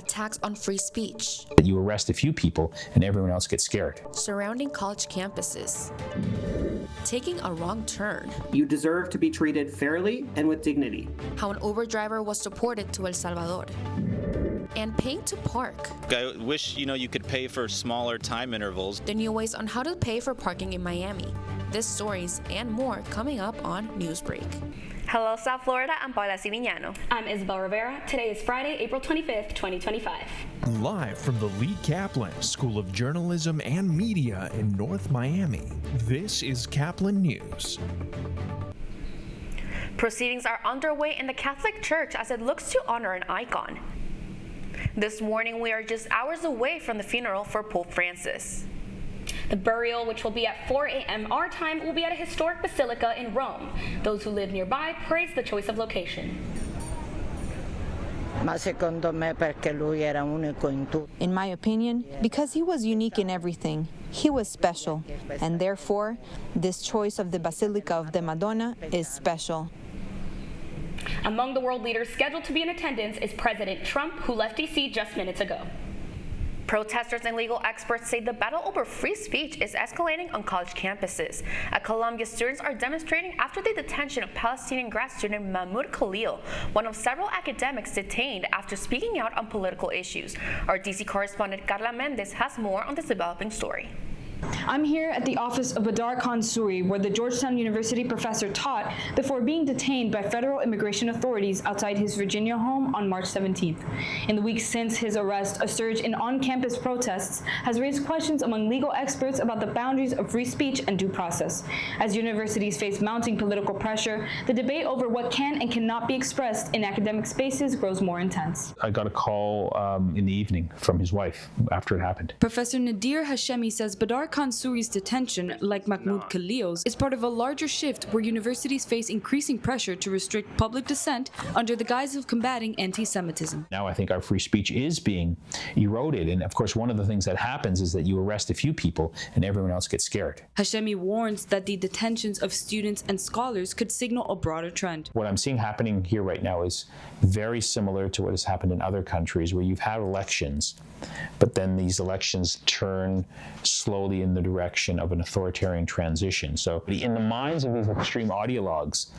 attacks on free speech. You arrest a few people and everyone else gets scared. Surrounding college campuses. Taking a wrong turn. You deserve to be treated fairly and with dignity. How an Uber driver was deported to El Salvador. And paying to park. I wish, you could pay for smaller time intervals. The new ways on how to pay for parking in Miami. This stories and more coming up on Newsbreak. Hello, South Florida. I'm Paula Civiniano. I'm Isabel Rivera. Today is Friday, April 25th, 2025. Live from the Lee Caplin School of Journalism and Media in North Miami, this is Caplin News. Proceedings are underway in the Catholic Church as it looks to honor an icon. This morning, we are just hours away from the funeral for Pope Francis. The burial, which will be at 4 a.m. our time, will be at a historic basilica in Rome. Those who live nearby praise the choice of location. In my opinion, because he was unique in everything, he was special, and therefore, this choice of the Basilica of the Madonna is special. Among the world leaders scheduled to be in attendance is President Trump, who left D.C. just minutes ago. Protesters and legal experts say the battle over free speech is escalating on college campuses. At Columbia, students are demonstrating after the detention of Palestinian grad student Mahmoud Khalil, one of several academics detained after speaking out on political issues. Our D.C. correspondent Carla Mendez has more on this developing story. I'm here at the office of Badar Khan Suri, where the Georgetown University professor taught before being detained by federal immigration authorities outside his Virginia home on March 17th. In the weeks since his arrest, a surge in on-campus protests has raised questions among legal experts about the boundaries of free speech and due process. As universities face mounting political pressure, the debate over what can and cannot be expressed in academic spaces grows more intense. I got a call in the evening from his wife after it happened. Professor Nadir Hashemi says Badar Khan Suri's detention, like Mahmoud Khalil's, is part of a larger shift where universities face increasing pressure to restrict public dissent under the guise of combating anti-Semitism. Now I think our free speech is being eroded, and of course one of the things that happens is that you arrest a few people and everyone else gets scared. Hashemi warns that the detentions of students and scholars could signal a broader trend. What I'm seeing happening here right now is very similar to what has happened in other countries where you've had elections, but then these elections turn slowly in the direction of an authoritarian transition. So in the minds of these extreme ideologues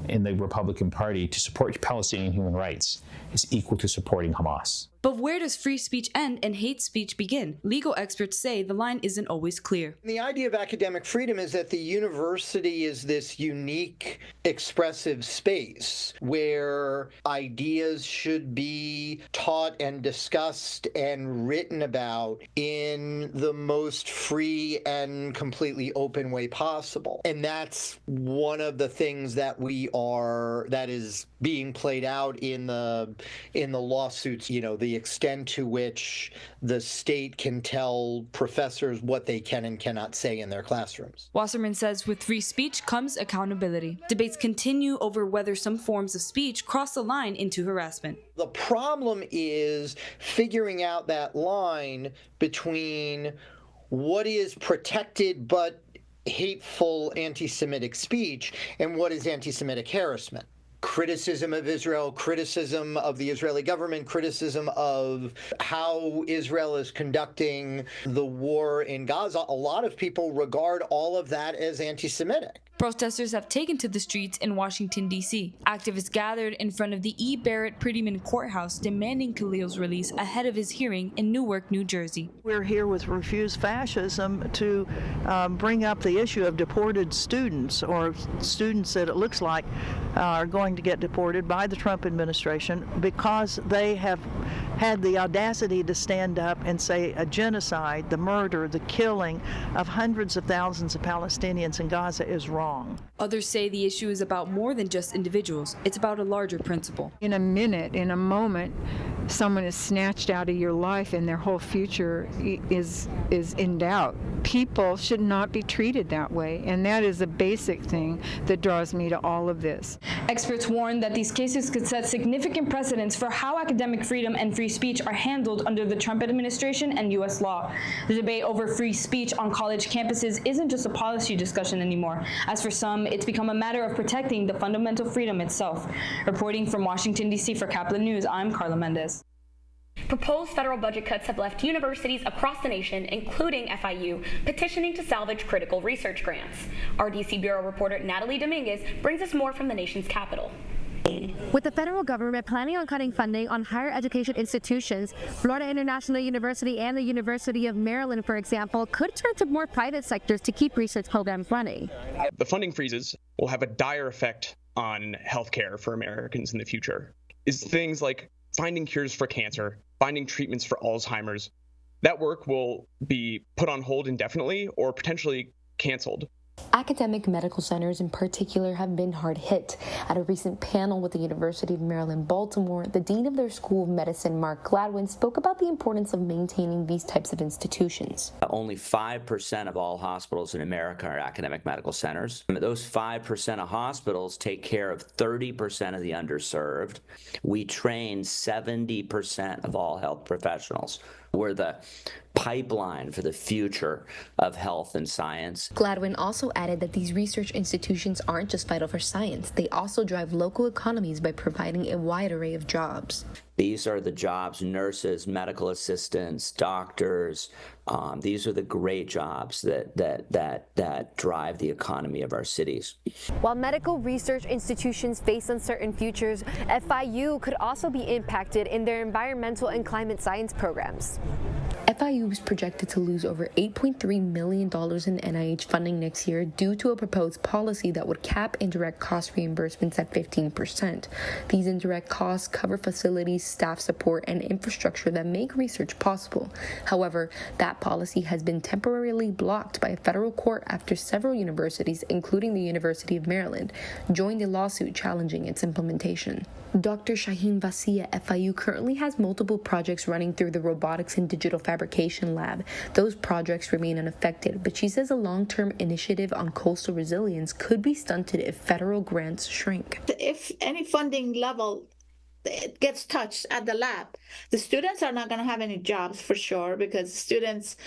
in the Republican Party, to support Palestinian human rights is equal to supporting Hamas. But where does free speech end and hate speech begin? Legal experts say the line isn't always clear. The idea of academic freedom is that the university is this unique, expressive space where ideas should be taught and discussed and written about in the most free and completely open way possible. And that's one of the things that that is being played out in the lawsuits, the extent to which the state can tell professors what they can and cannot say in their classrooms. Wasserman says with free speech comes accountability. Debates continue over whether some forms of speech cross the line into harassment. The problem is figuring out that line between what is protected but hateful anti-Semitic speech and what is anti-Semitic harassment. Criticism of Israel, criticism of the Israeli government, criticism of how Israel is conducting the war in Gaza. A lot of people regard all of that as anti-Semitic. Protesters have taken to the streets in Washington, D.C. Activists gathered in front of the E. Barrett Prettyman Courthouse demanding Khalil's release ahead of his hearing in Newark, New Jersey. We're here with Refuse Fascism to bring up the issue of deported students, or students that it looks like are going to get deported by the Trump administration because they have had the audacity to stand up and say a genocide, the murder, the killing of hundreds of thousands of Palestinians in Gaza is wrong. Others say the issue is about more than just individuals. It's about a larger principle. In a minute, in a moment, someone is snatched out of your life and their whole future is in doubt. People should not be treated that way, and that is a basic thing that draws me to all of this. Experts warn that these cases could set significant precedents for how academic freedom and free speech are handled under the Trump administration and U.S. law. The debate over free speech on college campuses isn't just a policy discussion anymore. As for some, it's become a matter of protecting the fundamental freedom itself. Reporting from Washington, D.C. for Caplin News, I'm Carla Mendez. Proposed federal budget cuts have left universities across the nation, including FIU, petitioning to salvage critical research grants. Our DC Bureau reporter Natalie Dominguez brings us more from the nation's capital. With the federal government planning on cutting funding on higher education institutions, Florida International University and the University of Maryland, for example, could turn to more private sectors to keep research programs running. The funding freezes will have a dire effect on healthcare for Americans in the future. Is things like finding cures for cancer, finding treatments for Alzheimer's. That work will be put on hold indefinitely or potentially canceled. Academic medical centers in particular have been hard hit. At a recent panel with the University of Maryland, Baltimore, the dean of their School of Medicine, Mark Gladwin, spoke about the importance of maintaining these types of institutions. Only 5% of all hospitals in America are academic medical centers. Those 5% of hospitals take care of 30% of the underserved. We train 70% of all health professionals. We're the pipeline for the future of health and science. Gladwin also added that these research institutions aren't just vital for science, they also drive local economies by providing a wide array of jobs. These are the jobs, nurses, medical assistants, doctors. These are the great jobs that drive the economy of our cities. While medical research institutions face uncertain futures, FIU could also be impacted in their environmental and climate science programs. FIU is projected to lose over $8.3 million in NIH funding next year due to a proposed policy that would cap indirect cost reimbursements at 15%. These indirect costs cover facilities, staff support, and infrastructure that make research possible. However, that policy has been temporarily blocked by a federal court after several universities, including the University of Maryland, joined a lawsuit challenging its implementation. Dr. Shaheen Vasi at FIU currently has multiple projects running through the Robotics and Digital Fabrication Lab. Those projects remain unaffected, but she says a long-term initiative on coastal resilience could be stunted if federal grants shrink. If any funding level gets touched at the lab, the students are not going to have any jobs for sure, because students,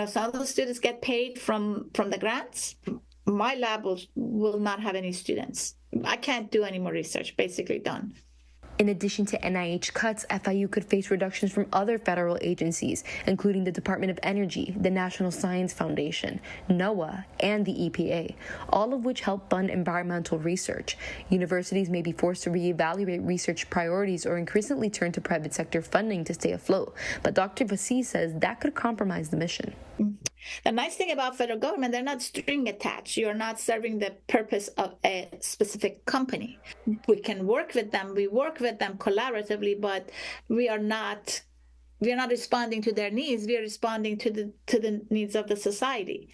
some of the students get paid from the grants. My lab will not have any students. I can't do any more research, basically done. In addition to NIH cuts, FIU could face reductions from other federal agencies, including the Department of Energy, the National Science Foundation, NOAA, and the EPA, all of which help fund environmental research. Universities may be forced to reevaluate research priorities or increasingly turn to private sector funding to stay afloat. But Dr. Vasi says that could compromise the mission. The nice thing about federal government, they're not string attached. You're not serving the purpose of a specific company. We can work with them. We work with them collaboratively, but we are not responding to their needs. We are responding to the needs of the society.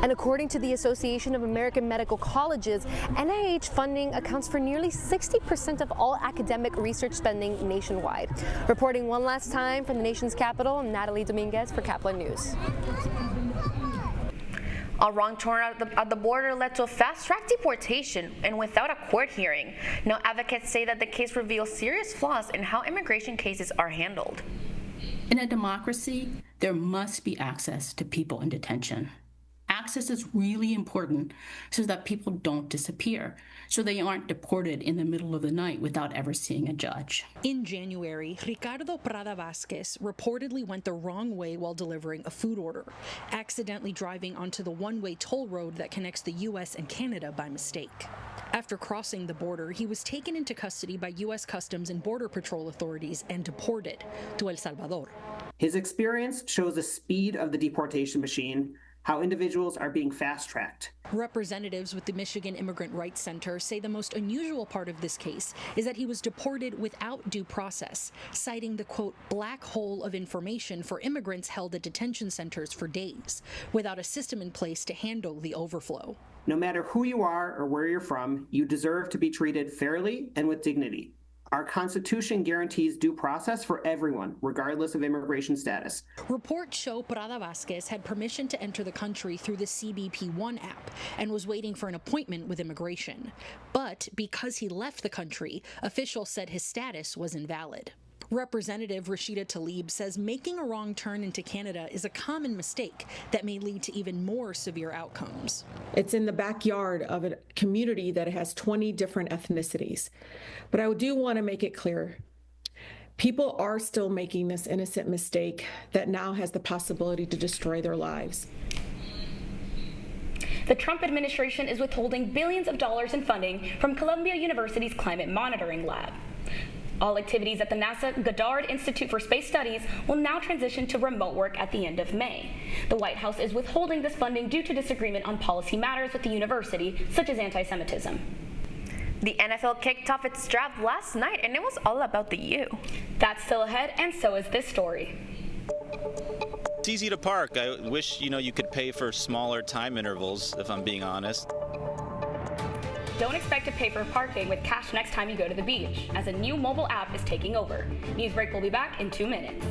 And according to the Association of American Medical Colleges, NIH funding accounts for nearly 60% of all academic research spending nationwide. Reporting one last time from the nation's capital, I'm Natalie Dominguez for Caplin News. A wrong turn at the border led to a fast-track deportation and without a court hearing. Now advocates say that the case reveals serious flaws in how immigration cases are handled. In a democracy, there must be access to people in detention. Access is really important so that people don't disappear, so they aren't deported in the middle of the night without ever seeing a judge. In January, Ricardo Prada Vazquez reportedly went the wrong way while delivering a food order, accidentally driving onto the one-way toll road that connects the U.S. and Canada by mistake. After crossing the border, he was taken into custody by U.S. Customs and Border Patrol authorities and deported to El Salvador. His experience shows the speed of the deportation machine, how individuals are being fast-tracked. Representatives with the Michigan Immigrant Rights Center say the most unusual part of this case is that he was deported without due process, citing the, quote, black hole of information for immigrants held at detention centers for days, without a system in place to handle the overflow. No matter who you are or where you're from, you deserve to be treated fairly and with dignity. Our Constitution guarantees due process for everyone, regardless of immigration status. Reports show Prada Vazquez had permission to enter the country through the CBP One app and was waiting for an appointment with immigration. But because he left the country, officials said his status was invalid. Representative Rashida Tlaib says making a wrong turn into Canada is a common mistake that may lead to even more severe outcomes. It's in the backyard of a community that has 20 different ethnicities. But I do want to make it clear, People are still making this innocent mistake that now has the possibility to destroy their lives. The Trump administration is withholding billions of dollars in funding from Columbia University's Climate Monitoring Lab. All activities at the NASA Goddard Institute for Space Studies will now transition to remote work at the end of May. The White House is withholding this funding due to disagreement on policy matters with the university, such as anti-Semitism. The NFL kicked off its draft last night, and it was all about the U. That's still ahead, and so is this story. It's easy to park. I wish, you could pay for smaller time intervals, if I'm being honest. Don't expect to pay for parking with cash next time you go to the beach, as a new mobile app is taking over. Newsbreak will be back in 2 minutes.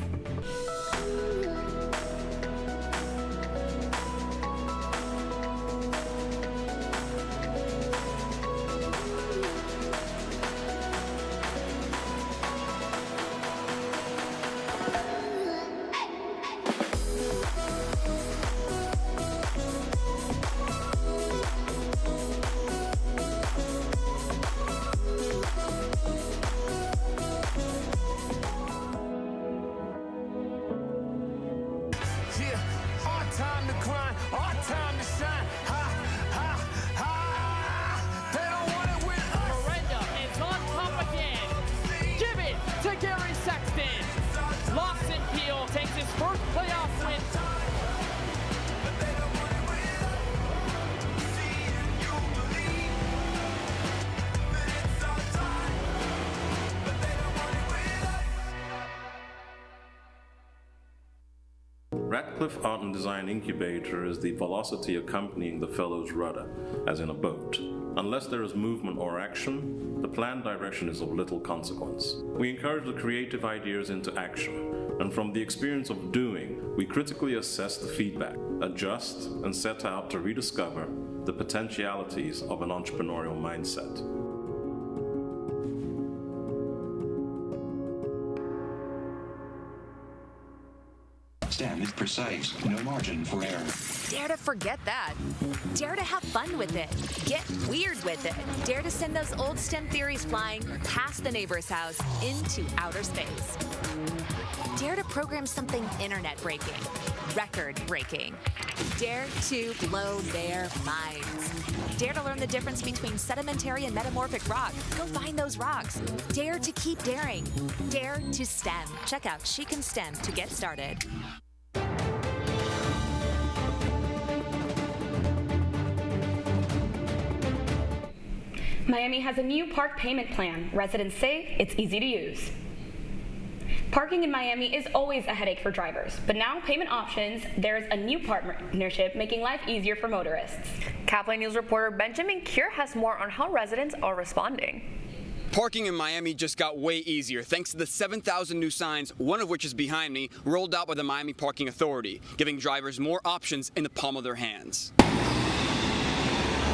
Radcliffe Art and Design Incubator is the velocity accompanying the fellow's rudder, as in a boat. Unless there is movement or action, the planned direction is of little consequence. We encourage the creative ideas into action, and from the experience of doing, we critically assess the feedback, adjust, and set out to rediscover the potentialities of an entrepreneurial mindset. STEM is precise, no margin for error. Dare to forget that. Dare to have fun with it. Get weird with it. Dare to send those old STEM theories flying past the neighbor's house into outer space. Dare to program something internet-breaking, record-breaking. Dare to blow their minds. Dare to learn the difference between sedimentary and metamorphic rock. Go find those rocks. Dare to keep daring. Dare to STEM. Check out She Can STEM to get started. Miami has a new park payment plan. Residents say it's easy to use. Parking in Miami is always a headache for drivers, but now payment options, there's a new partnership making life easier for motorists. Caplin News reporter Benjamin Cure has more on how residents are responding. Parking in Miami just got way easier thanks to the 7,000 new signs, one of which is behind me, rolled out by the Miami Parking Authority, giving drivers more options in the palm of their hands.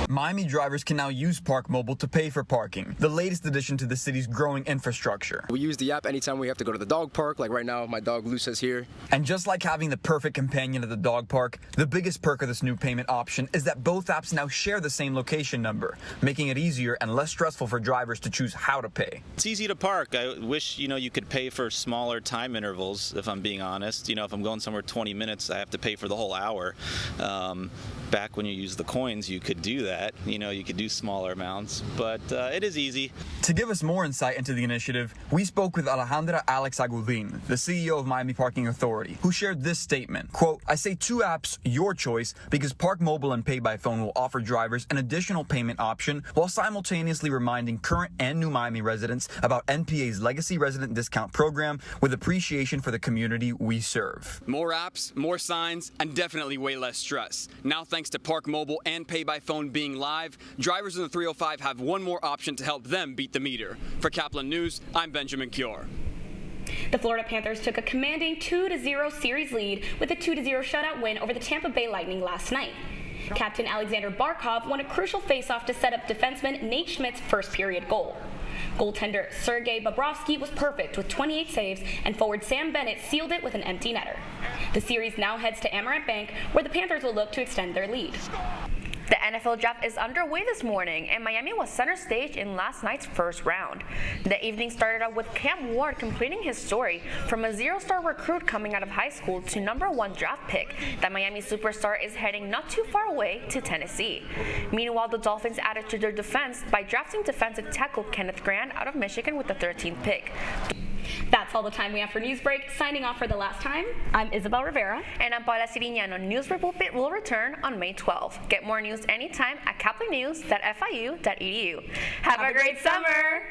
Miami drivers can now use Park Mobile to pay for parking, the latest addition to the city's growing infrastructure. We use the app anytime we have to go to the dog park, like right now my dog Luce is here. And just like having the perfect companion at the dog park, the biggest perk of this new payment option is that both apps now share the same location number, making it easier and less stressful for drivers to choose how to pay. It's easy to park. I wish, you could pay for smaller time intervals, if I'm being honest. If I'm going somewhere 20 minutes, I have to pay for the whole hour. Back when you use the coins, you could do that. You could do smaller amounts, but it is easy. To give us more insight into the initiative, we spoke with Alejandra Alex Agudin, the CEO of Miami Parking Authority, who shared this statement, quote, "I say two apps, your choice, because Park Mobile and Pay by Phone will offer drivers an additional payment option while simultaneously reminding current and new Miami residents about NPA's Legacy Resident Discount Program with appreciation for the community we serve." More apps, more signs, and definitely way less stress. Now thanks to Park Mobile and Pay by Phone being live, drivers in the 305 have one more option to help them beat the meter. For Caplin News, I'm Benjamin Cure. The Florida Panthers took a commanding 2-0 series lead with a 2-0 shutout win over the Tampa Bay Lightning last night. Captain Alexander Barkov won a crucial faceoff to set up defenseman Nate Schmidt's first period goal. Goaltender Sergei Bobrovsky was perfect with 28 saves, and forward Sam Bennett sealed it with an empty netter. The series now heads to Amaranth Bank, where the Panthers will look to extend their lead. The NFL draft is underway this morning, and Miami was center stage in last night's first round. The evening started out with Cam Ward completing his story from a zero-star recruit coming out of high school to #1 draft pick. The Miami superstar is heading not too far away to Tennessee. Meanwhile, the Dolphins added to their defense by drafting defensive tackle Kenneth Grant out of Michigan with the 13th pick. That's all the time we have for Newsbreak. Signing off for the last time, I'm Isabel Rivera. And I'm Paula Sirignano. Newsbreak will return on May 12th. Get more news anytime at caplinnews.fiu.edu. Have a great summer!